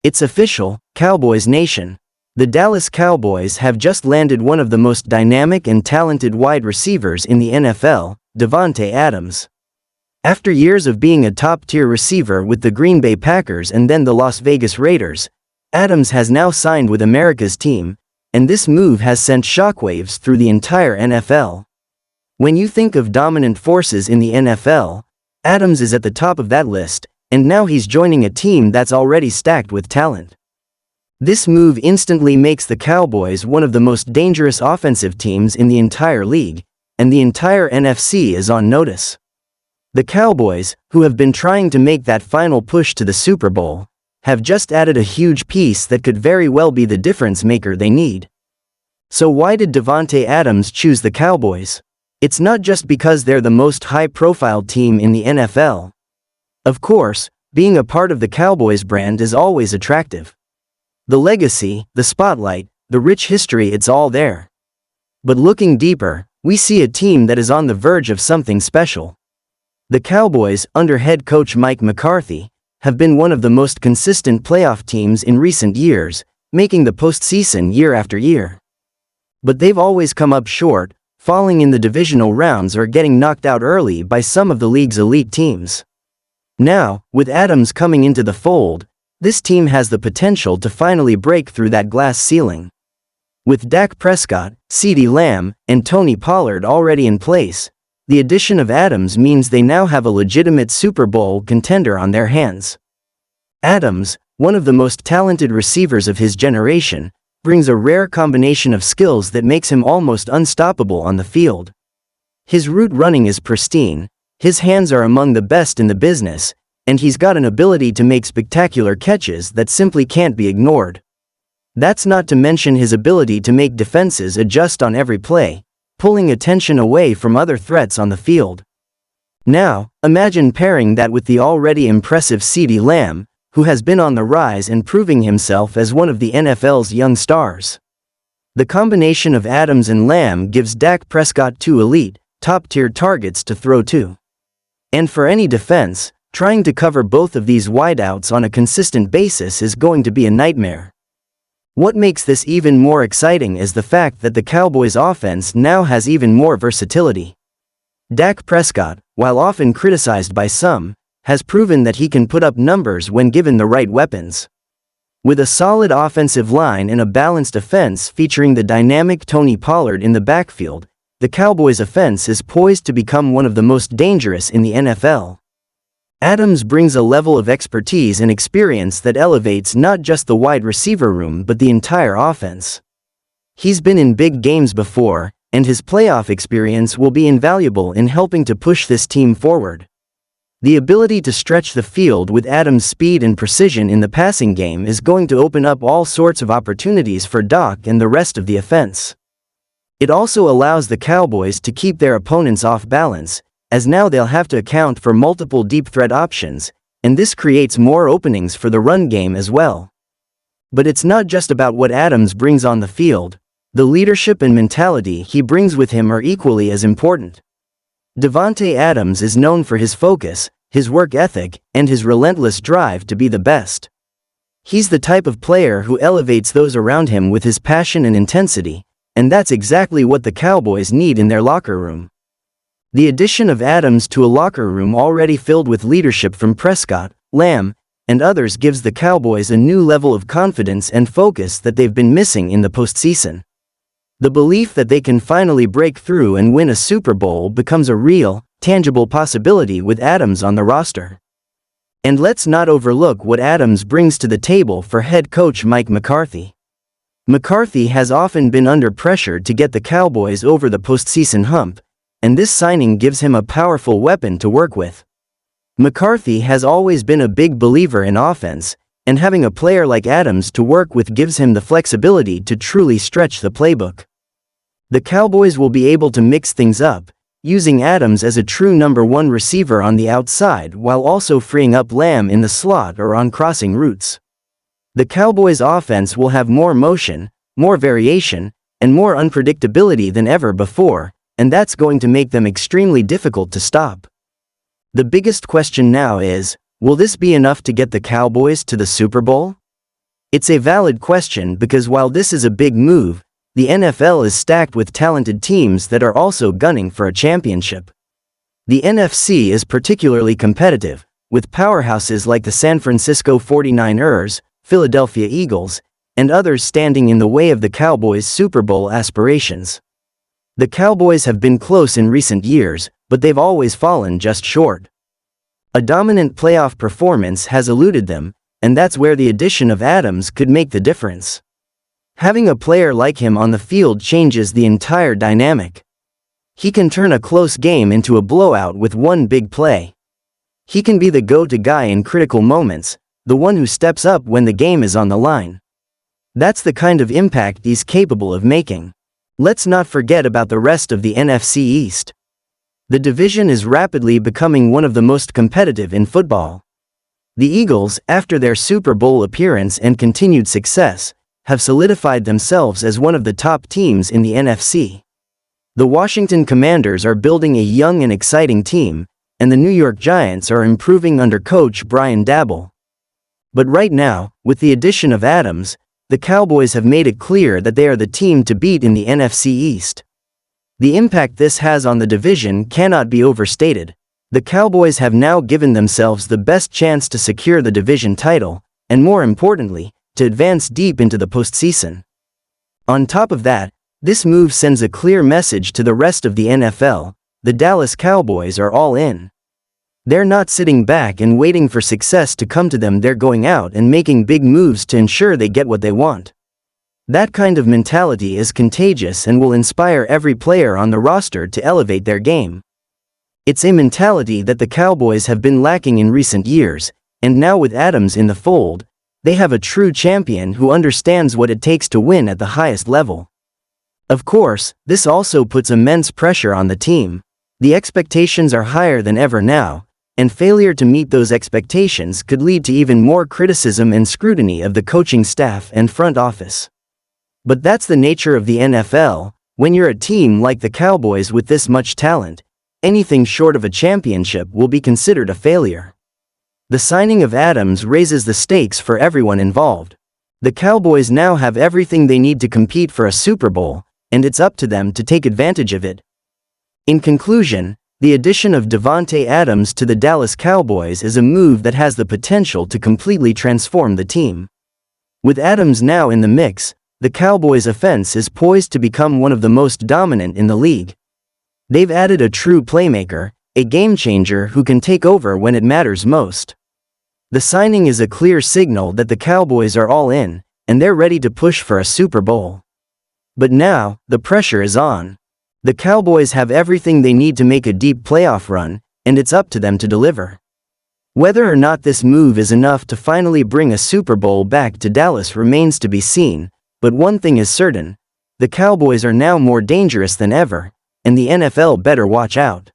It's official, Cowboys Nation. The Dallas Cowboys have just landed one of the most dynamic and talented wide receivers in the NFL, Davante Adams. After years of being a top-tier receiver with the Green Bay Packers and then the Las Vegas Raiders, Adams has now signed with America's team, and this move has sent shockwaves through the entire NFL. When you think of dominant forces in the NFL, Adams is at the top of that list, and now he's joining a team that's already stacked with talent. This move instantly makes the Cowboys one of the most dangerous offensive teams in the entire league, and the entire NFC is on notice. The Cowboys, who have been trying to make that final push to the Super Bowl, have just added a huge piece that could very well be the difference maker they need. So why did Davante Adams choose the Cowboys? It's not just because they're the most high-profile team in the NFL. Of course, being a part of the Cowboys brand is always attractive. The legacy, the spotlight, the rich history, it's all there. But looking deeper, we see a team that is on the verge of something special. The Cowboys, under head coach Mike McCarthy, have been one of the most consistent playoff teams in recent years, making the postseason year after year. But they've always come up short, falling in the divisional rounds or getting knocked out early by some of the league's elite teams. Now, with Adams coming into the fold, this team has the potential to finally break through that glass ceiling. With Dak Prescott, CeeDee Lamb, and Tony Pollard already in place, the addition of Adams means they now have a legitimate Super Bowl contender on their hands. Adams, one of the most talented receivers of his generation, brings a rare combination of skills that makes him almost unstoppable on the field. His route running is pristine, his hands are among the best in the business, and he's got an ability to make spectacular catches that simply can't be ignored. That's not to mention his ability to make defenses adjust on every play, pulling attention away from other threats on the field. Now, imagine pairing that with the already impressive CeeDee Lamb, who has been on the rise and proving himself as one of the NFL's young stars. The combination of Adams and Lamb gives Dak Prescott two elite, top-tier targets to throw to. And for any defense, trying to cover both of these wideouts on a consistent basis is going to be a nightmare. What makes this even more exciting is the fact that the Cowboys' offense now has even more versatility. Dak Prescott, while often criticized by some, has proven that he can put up numbers when given the right weapons. With a solid offensive line and a balanced offense featuring the dynamic Tony Pollard in the backfield, the Cowboys' offense is poised to become one of the most dangerous in the NFL. Adams brings a level of expertise and experience that elevates not just the wide receiver room but the entire offense. He's been in big games before, and his playoff experience will be invaluable in helping to push this team forward. The ability to stretch the field with Adams' speed and precision in the passing game is going to open up all sorts of opportunities for Dak and the rest of the offense. It also allows the Cowboys to keep their opponents off balance, as now they'll have to account for multiple deep threat options, and this creates more openings for the run game as well. But it's not just about what Adams brings on the field. The leadership and mentality he brings with him are equally as important. Davante Adams is known for his focus, his work ethic, and his relentless drive to be the best. He's the type of player who elevates those around him with his passion and intensity, and that's exactly what the Cowboys need in their locker room. The addition of Adams to a locker room already filled with leadership from Prescott, Lamb, and others gives the Cowboys a new level of confidence and focus that they've been missing in the postseason. The belief that they can finally break through and win a Super Bowl becomes a real, tangible possibility with Adams on the roster. And let's not overlook what Adams brings to the table for head coach Mike McCarthy. McCarthy has often been under pressure to get the Cowboys over the postseason hump, and this signing gives him a powerful weapon to work with. McCarthy has always been a big believer in offense, and having a player like Adams to work with gives him the flexibility to truly stretch the playbook. The Cowboys will be able to mix things up, using Adams as a true number one receiver on the outside while also freeing up Lamb in the slot or on crossing routes. The Cowboys' offense will have more motion, more variation, and more unpredictability than ever before, and that's going to make them extremely difficult to stop. The biggest question now is, will this be enough to get the Cowboys to the Super Bowl? It's a valid question because while this is a big move, the NFL is stacked with talented teams that are also gunning for a championship. The NFC is particularly competitive, with powerhouses like the San Francisco 49ers, Philadelphia Eagles, and others standing in the way of the Cowboys' Super Bowl aspirations. The Cowboys have been close in recent years, but they've always fallen just short. A dominant playoff performance has eluded them, and that's where the addition of Adams could make the difference. Having a player like him on the field changes the entire dynamic. He can turn a close game into a blowout with one big play. He can be the go-to guy in critical moments, the one who steps up when the game is on the line. That's the kind of impact he's capable of making. Let's not forget about the rest of the NFC East. The division is rapidly becoming one of the most competitive in football. The Eagles, after their Super Bowl appearance and continued success, have solidified themselves as one of the top teams in the NFC. The Washington Commanders are building a young and exciting team, and the New York Giants are improving under coach Brian Daboll. But right now, with the addition of Adams, the Cowboys have made it clear that they are the team to beat in the NFC East. The impact this has on the division cannot be overstated. The Cowboys have now given themselves the best chance to secure the division title, and more importantly, to advance deep into the postseason. On top of that, this move sends a clear message to the rest of the NFL: the Dallas Cowboys are all in. They're not sitting back and waiting for success to come to them, they're going out and making big moves to ensure they get what they want. That kind of mentality is contagious and will inspire every player on the roster to elevate their game. It's a mentality that the Cowboys have been lacking in recent years, and now with Adams in the fold, they have a true champion who understands what it takes to win at the highest level. Of course, this also puts immense pressure on the team. The expectations are higher than ever now, and failure to meet those expectations could lead to even more criticism and scrutiny of the coaching staff and front office. But that's the nature of the NFL. When you're a team like the Cowboys with this much talent, anything short of a championship will be considered a failure. The signing of Adams raises the stakes for everyone involved. The Cowboys now have everything they need to compete for a Super Bowl, and it's up to them to take advantage of it. In conclusion, the addition of Davante Adams to the Dallas Cowboys is a move that has the potential to completely transform the team. With Adams now in the mix, the Cowboys' offense is poised to become one of the most dominant in the league. They've added a true playmaker, a game-changer who can take over when it matters most. The signing is a clear signal that the Cowboys are all in, and they're ready to push for a Super Bowl. But now, the pressure is on. The Cowboys have everything they need to make a deep playoff run, and it's up to them to deliver. Whether or not this move is enough to finally bring a Super Bowl back to Dallas remains to be seen, but one thing is certain: the Cowboys are now more dangerous than ever, and the NFL better watch out.